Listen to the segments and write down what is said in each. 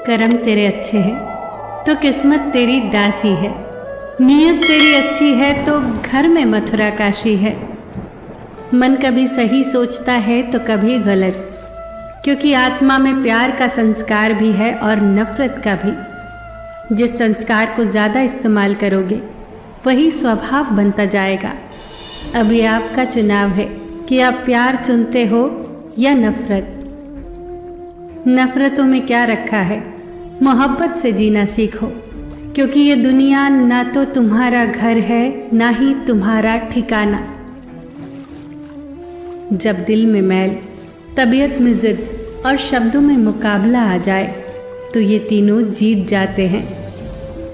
कर्म तेरे अच्छे हैं तो किस्मत तेरी दासी है, नीयत तेरी अच्छी है तो घर में मथुरा काशी है। मन कभी सही सोचता है तो कभी गलत, क्योंकि आत्मा में प्यार का संस्कार भी है और नफरत का भी। जिस संस्कार को ज़्यादा इस्तेमाल करोगे वही स्वभाव बनता जाएगा। अब ये आपका चुनाव है कि आप प्यार चुनते हो या नफरत। नफरतों में क्या रखा है, मोहब्बत से जीना सीखो, क्योंकि ये दुनिया ना तो तुम्हारा घर है ना ही तुम्हारा ठिकाना। जब दिल में मैल, तबीयत में जिद और शब्दों में मुकाबला आ जाए तो ये तीनों जीत जाते हैं।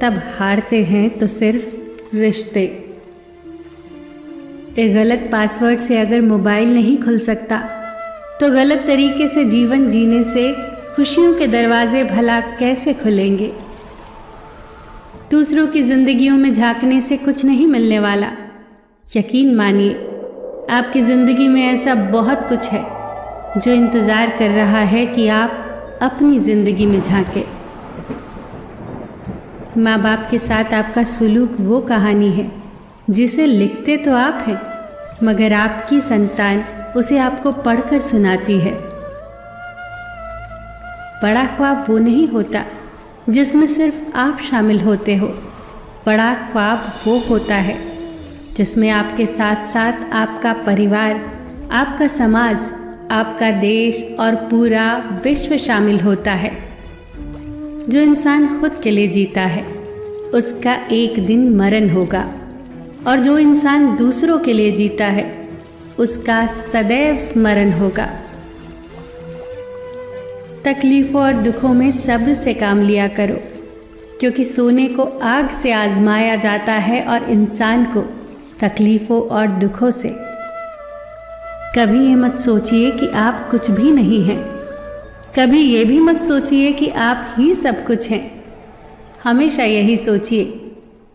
तब हारते हैं तो सिर्फ रिश्ते। एक गलत पासवर्ड से अगर मोबाइल नहीं खुल सकता तो गलत तरीके से जीवन जीने से खुशियों के दरवाजे भला कैसे खुलेंगे। दूसरों की जिंदगियों में झांकने से कुछ नहीं मिलने वाला। यकीन मानिए, आपकी ज़िंदगी में ऐसा बहुत कुछ है जो इंतज़ार कर रहा है कि आप अपनी ज़िंदगी में झांकें। माँ बाप के साथ आपका सुलूक वो कहानी है जिसे लिखते तो आप हैं, मगर आपकी संतान उसे आपको पढ़कर सुनाती है। बड़ा ख्वाब वो नहीं होता जिसमें सिर्फ आप शामिल होते हो। बड़ा ख्वाब वो होता है जिसमें आपके साथ साथ आपका परिवार, आपका समाज, आपका देश और पूरा विश्व शामिल होता है। जो इंसान खुद के लिए जीता है उसका एक दिन मरण होगा, और जो इंसान दूसरों के लिए जीता है उसका सदैव स्मरण होगा। तकलीफ़ों और दुखों में सब्र से काम लिया करो, क्योंकि सोने को आग से आजमाया जाता है और इंसान को तकलीफ़ों और दुखों से। कभी ये मत सोचिए कि आप कुछ भी नहीं हैं, कभी ये भी मत सोचिए कि आप ही सब कुछ हैं। हमेशा यही सोचिए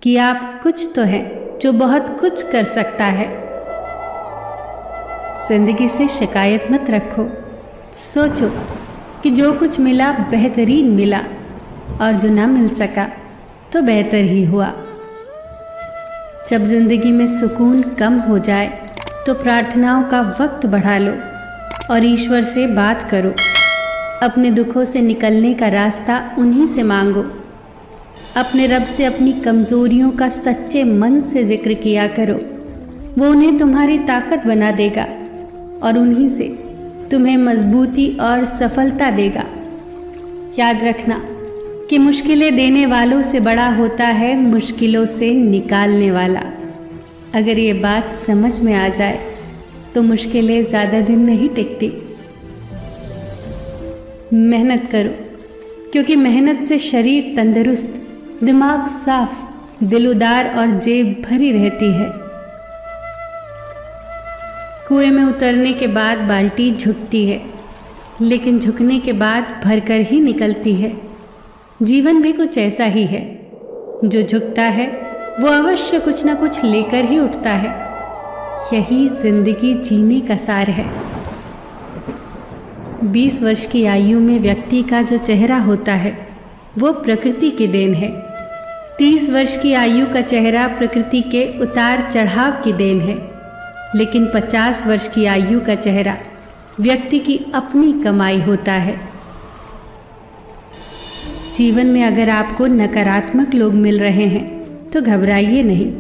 कि आप कुछ तो हैं जो बहुत कुछ कर सकता है। जिंदगी से शिकायत मत रखो, सोचो कि जो कुछ मिला बेहतरीन मिला, और जो ना मिल सका तो बेहतर ही हुआ। जब जिंदगी में सुकून कम हो जाए तो प्रार्थनाओं का वक्त बढ़ा लो और ईश्वर से बात करो। अपने दुखों से निकलने का रास्ता उन्हीं से मांगो। अपने रब से अपनी कमज़ोरियों का सच्चे मन से जिक्र किया करो। वो उन्हें तुम्हारी ताकत बना देगा और उन्हीं से तुम्हें मजबूती और सफलता देगा। याद रखना कि मुश्किलें देने वालों से बड़ा होता है मुश्किलों से निकालने वाला। अगर ये बात समझ में आ जाए तो मुश्किलें ज़्यादा दिन नहीं टिकती। मेहनत करो, क्योंकि मेहनत से शरीर तंदुरुस्त, दिमाग साफ, दिल उदार और जेब भरी रहती है। कुएं में उतरने के बाद बाल्टी झुकती है, लेकिन झुकने के बाद भरकर ही निकलती है। जीवन भी कुछ ऐसा ही है। जो झुकता है वो अवश्य कुछ न कुछ लेकर ही उठता है। यही जिंदगी जीने का सार है। 20 वर्ष की आयु में व्यक्ति का जो चेहरा होता है वो प्रकृति की देन है। 30 वर्ष की आयु का चेहरा प्रकृति के उतार चढ़ाव की देन है। लेकिन 50 वर्ष की आयु का चेहरा व्यक्ति की अपनी कमाई होता है। जीवन में अगर आपको नकारात्मक लोग मिल रहे हैं तो घबराइए नहीं,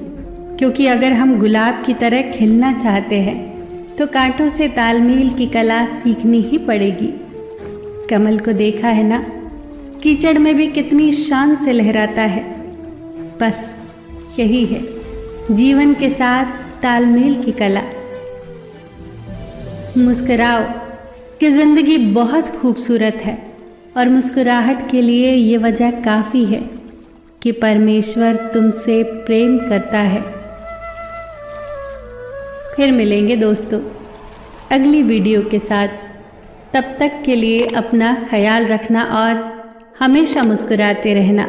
क्योंकि अगर हम गुलाब की तरह खिलना चाहते हैं तो कांटों से तालमेल की कला सीखनी ही पड़ेगी। कमल को देखा है ना, कीचड़ में भी कितनी शान से लहराता है। बस यही है जीवन के साथ तालमेल की कला। मुस्कुराओ कि ज़िंदगी बहुत खूबसूरत है, और मुस्कुराहट के लिए ये वजह काफ़ी है कि परमेश्वर तुमसे प्रेम करता है। फिर मिलेंगे दोस्तों अगली वीडियो के साथ। तब तक के लिए अपना ख्याल रखना और हमेशा मुस्कुराते रहना।